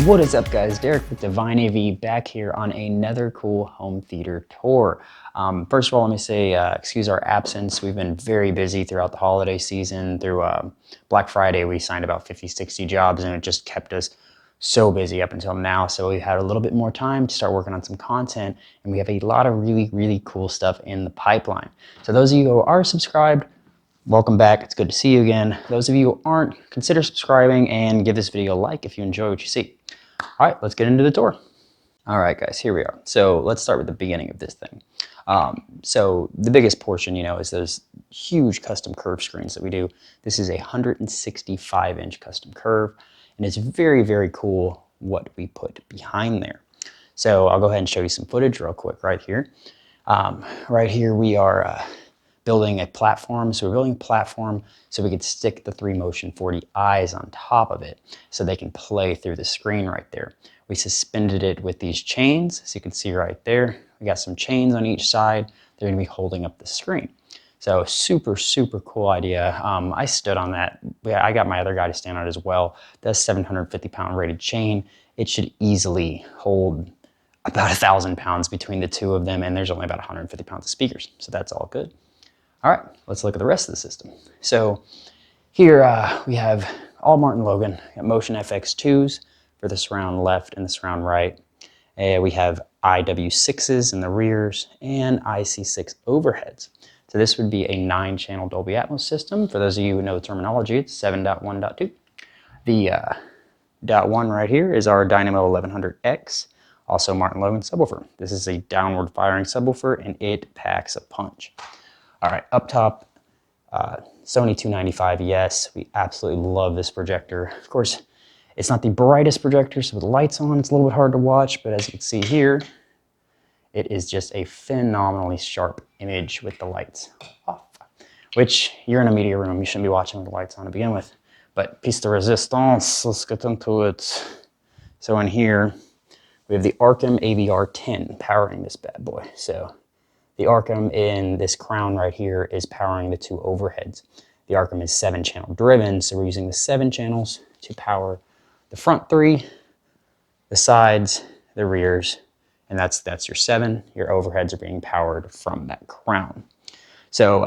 What is up, guys? Derek with Divine AV back here on another cool home theater tour. First of all, let me say excuse our absence. We've been very busy throughout the holiday season. Through Black Friday, we signed about 50, 60 jobs, and it just kept us so busy up until now. So we had a little bit more time to start working on some content, and we have a lot of really, really cool stuff in the pipeline. So those of you who are subscribed, welcome back. It's good to see you again. Those of you who aren't, consider subscribing and give this video a like if you enjoy what you see. All right, let's get into the tour. All right, guys, here we are. So let's start with the beginning of this thing. So the biggest portion, is those huge custom curve screens that we do. This is a 165-inch custom curve, and it's very, very cool what we put behind there. So I'll go ahead and show you some footage real quick right here. Right here we are building a platform. So we're building a platform so we could stick the 3Motion 40 eyes on top of it so they can play through the screen right there. We suspended it with these chains, so you can see right there. We got some chains on each side. They're gonna be holding up the screen. So super, super cool idea. I stood on that. I got my other guy to stand on it as well. That's 750-pound rated chain. It should easily hold about 1,000 pounds between the two of them, and there's only about 150 pounds of speakers, so that's all good. All right, let's look at the rest of the system. So here we have all Martin Logan. We got Motion FX2s for the surround left and the surround right. We have IW6s in the rears and IC6 overheads. So this would be a 9-channel Dolby Atmos system. For those of you who know the terminology, it's 7.1.2. The .1 right here is our Dynamo 1100X, also Martin Logan subwoofer. This is a downward firing subwoofer, and it packs a punch. All right, up top, Sony 295 ES. We absolutely love this projector. Of course, it's not the brightest projector, so with the lights on, it's a little bit hard to watch, but as you can see here, it is just a phenomenally sharp image with the lights off, which you're in a media room, you shouldn't be watching with the lights on to begin with. But piece de resistance, let's get into it. So in here, we have the Arkham AVR10 powering this bad boy. So the Arkham in this crown right here is powering the two overheads. The Arkham is 7-channel driven, so we're using the 7 channels to power the front 3, the sides, the rears, and that's your 7. Your overheads are being powered from that crown. So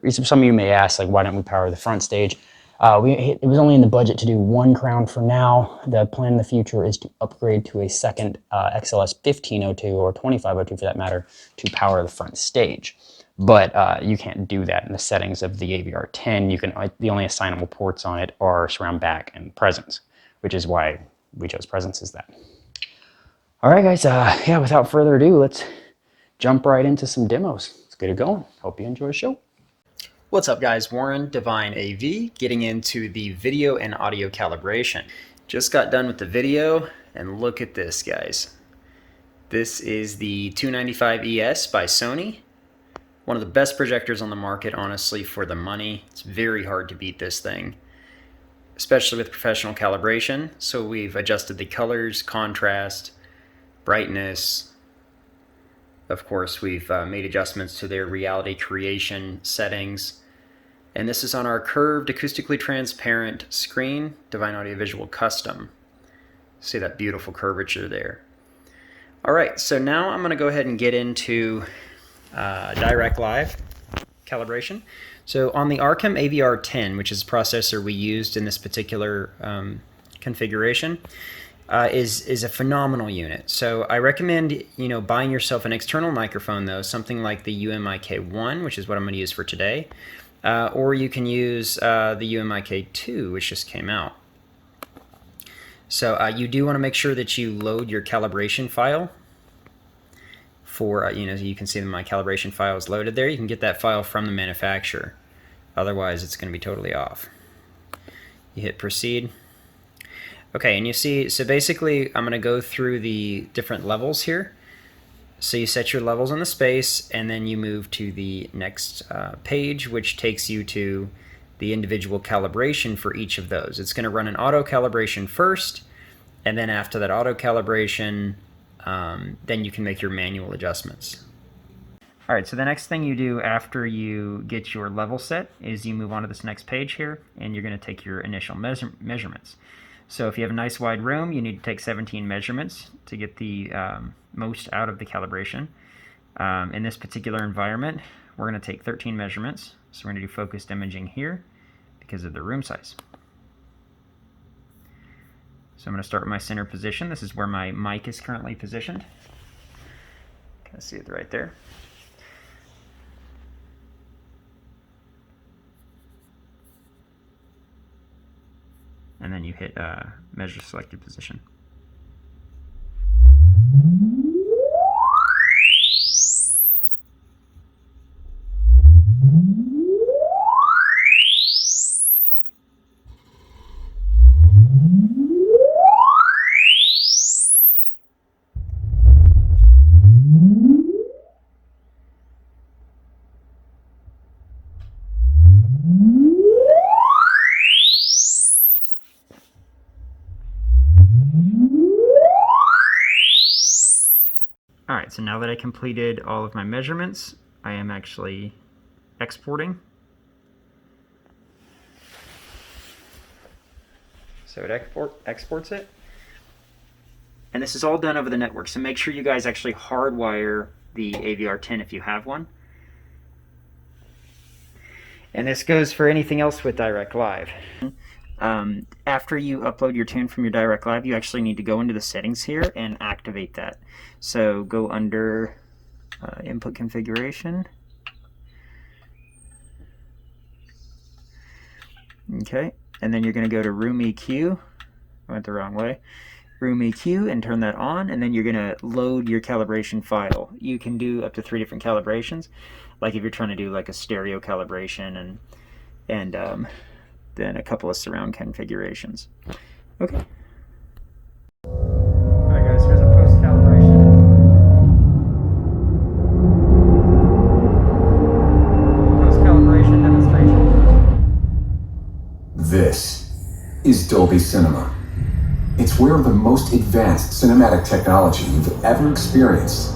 some of you may ask, like, why don't we power the front stage? It was only in the budget to do 1 crown for now. The plan in the future is to upgrade to a second XLS 1502 or 2502 for that matter to power the front stage. But you can't do that in the settings of the AVR10. The only assignable ports on it are surround back and presence, which is why we chose presence as that. All right, guys. Yeah, without further ado, let's jump right into some demos. Let's get it going. Hope you enjoy the show. What's up, guys? Warren, Divine AV, getting into the video and audio calibration. Just got done with the video, and look at this, guys. This is the 295 ES by Sony. One of the best projectors on the market, honestly, for the money. It's very hard to beat this thing, especially with professional calibration. So we've adjusted the colors, contrast, brightness. Of course, we've made adjustments to their reality creation settings. And this is on our curved, acoustically transparent screen, Divine Audiovisual Custom. See that beautiful curvature there. All right, so now I'm going to go ahead and get into direct live calibration. So on the Arkham AVR10, which is the processor we used in this particular configuration, is a phenomenal unit. So I recommend buying yourself an external microphone, though, something like the UMIK1, which is what I'm going to use for today, or you can use the UMIK2, which just came out. So you do want to make sure that you load your calibration file. For you can see that my calibration file is loaded there. You can get that file from the manufacturer. Otherwise, it's going to be totally off. You hit proceed. Okay, and you see, so basically I'm going to go through the different levels here. So you set your levels in the space, and then you move to the next page, which takes you to the individual calibration for each of those. It's going to run an auto calibration first, and then after that auto calibration, then you can make your manual adjustments. All right, so the next thing you do after you get your level set is you move on to this next page here, and you're going to take your initial measurements. So if you have a nice wide room, you need to take 17 measurements to get the most out of the calibration. In this particular environment, we're going to take 13 measurements. So we're going to do focused imaging here because of the room size. So I'm going to start with my center position. This is where my mic is currently positioned. Can I see it right there? And then you hit measure selected position. Alright, so now that I completed all of my measurements, I am actually exporting. So it exports it. And this is all done over the network, so make sure you guys actually hardwire the AVR10 if you have one. And this goes for anything else with Direct Live. After you upload your tune from your Direct Live, you actually need to go into the settings here and activate that. So go under input configuration. Okay, and then you're going to go to Room EQ. I went the wrong way. Room EQ and turn that on, and then you're going to load your calibration file. You can do up to 3 different calibrations, like if you're trying to do like a stereo calibration and then a couple of surround configurations. Okay. Alright guys, here's a post-calibration. Post-calibration demonstration. This is Dolby Cinema. It's where the most advanced cinematic technology you've ever experienced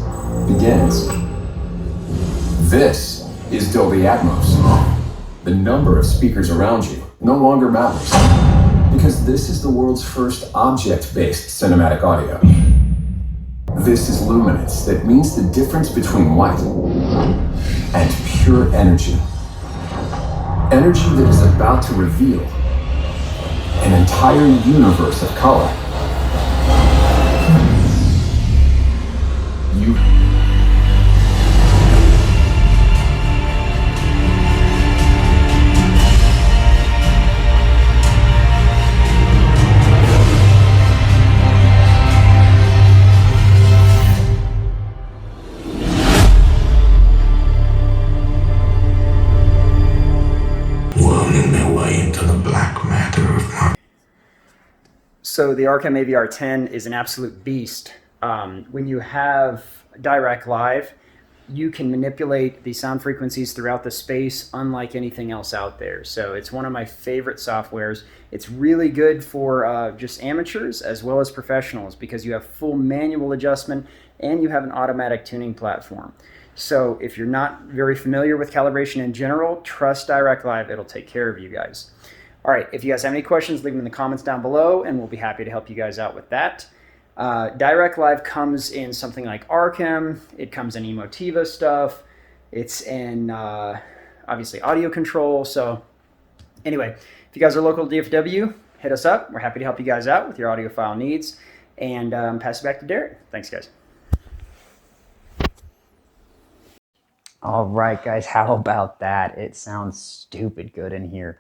begins. This is Dolby Atmos. The number of speakers around you no longer matters, because this is the world's first object-based cinematic audio. This is luminance that means the difference between white and pure energy. Energy that is about to reveal an entire universe of color. You So the Arkham AVR10 is an absolute beast. When you have Direct Live, you can manipulate the sound frequencies throughout the space unlike anything else out there. So it's one of my favorite softwares. It's really good for just amateurs as well as professionals because you have full manual adjustment and you have an automatic tuning platform. So if you're not very familiar with calibration in general, trust Direct Live. It'll take care of you guys. All right, if you guys have any questions, leave them in the comments down below, and we'll be happy to help you guys out with that. Direct Live comes in something like Arkham. It comes in Emotiva stuff. It's in, obviously, audio control. So anyway, if you guys are local to DFW, hit us up. We're happy to help you guys out with your audiophile needs. And pass it back to Derek. Thanks, guys. All right, guys, how about that? It sounds stupid good in here.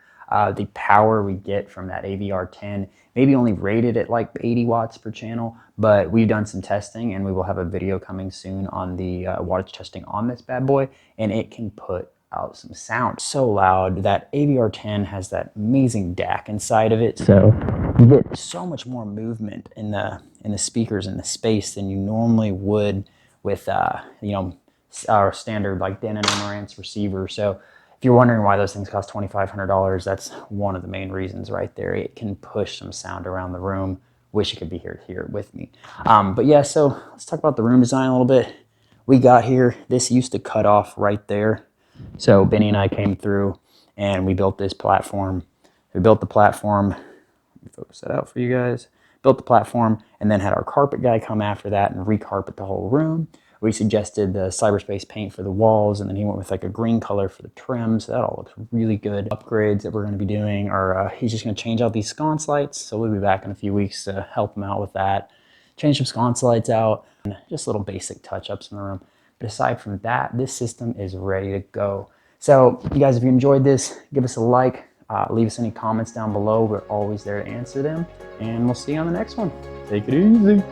The power we get from that AVR10, maybe only rated at like 80 watts per channel, but we've done some testing and we will have a video coming soon on the wattage testing on this bad boy, and it can put out some sound so loud. That AVR10 has that amazing DAC inside of it, so you get so much more movement in the speakers in the space than you normally would with you know, our standard like Denon Marantz receiver. So if you're wondering why those things cost $2,500, that's one of the main reasons right there. It can push some sound around the room. Wish you could be here with me. But yeah, so let's talk about the room design a little bit. We got here, this used to cut off right there. So Benny and I came through and we built this platform. We built the platform, Let me focus that out for you guys. Built the platform, and then had our carpet guy come after that and recarpet the whole room. We suggested the cyberspace paint for the walls, and then he went with like a green color for the trim, so that all looks really good. Upgrades that we're going to be doing are, he's just going to change out these sconce lights, so we'll be back in a few weeks to help him out with that. Change some sconce lights out, and just little basic touch-ups in the room. But aside from that, this system is ready to go. So you guys, if you enjoyed this, give us a like, leave us any comments down below. We're always there to answer them, and we'll see you on the next one. Take it easy.